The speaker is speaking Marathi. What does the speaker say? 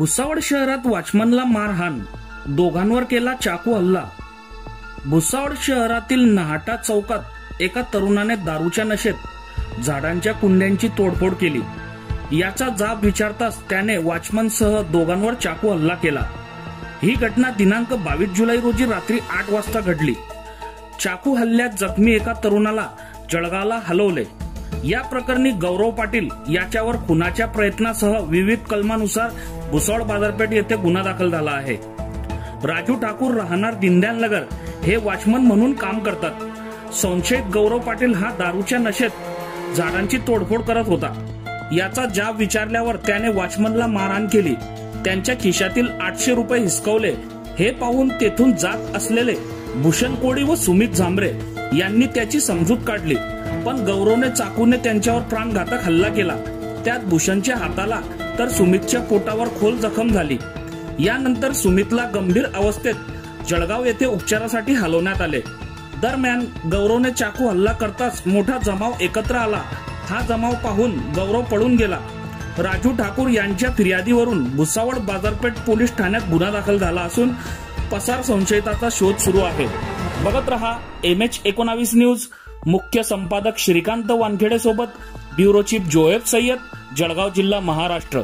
भुसावळ शहरात वॉचमनला मारहाण, दोघांवर केला चाकू हल्ला। भुसावळ शहरातील नाहटा चौकात एका तरुणाने दारूच्या नशेत झाडांच्या कुंड्यांची तोडफोड केली। याचा जाब विचारताच त्याने वॉचमनसह दोघांवर चाकू हल्ला केला। ही घटना दिनांक 22 जुलै रोजी रात्री 8 वाजता घडली। चाकू हल्ल्यात जखमी एका तरुणाला जळगावला हलवले। या प्रकरणी गौरव पाटील याच्यावर खुनाच्या प्रयत्नासह विविध कलमानुसार भुसावळ बाजारपेठ येथे गुन्हा दाखल झाला आहे। राजू ठाकूर राहणार दिंद्यानगर हे वॉचमन म्हणून काम करतात। संशयित गौरव पाटील हा दारूच्या नशेत झाडांची तोडफोड करत होता। याचा जाब विचारल्यावर त्याने वॉचमनला मारहाण केली। त्यांच्या खिशातील 800 रुपये हिसकवले। हे पाहून तेथून जात असलेले भूषण कोळी व सुमित झांबरे यांनी त्याची समजूत काढली, पण गौरवने चाकूने त्यांच्यावर प्राणघातक हल्ला केला। त्यात भूषणच्या हाताला तर सुमितच्या पोटावर खोल जखम झाली। यानंतर सुमितला गंभीर अवस्थेत जळगाव येथे उपचारासाठी हलवण्यात आले। दरम्यान गौरवने चाकू हल्ला करताच मोठा जमाव एकत्र आला। हा जमाव पाहून गौरव पळून गेला। राजू ठाकूर यांच्या फिर्यादीवरून भुसावळ बाजारपेठ पोलीस ठाण्यात गुन्हा दाखल झाला असून पसार संशयिताचा शोध सुरू आहे। बघत रहा MH19 न्यूज। मुख्य संपादक श्रीकांत वानखेडे सोबत ब्युरो चीफ जोएब सय्यद, जळगाव जिल्हा, महाराष्ट्र।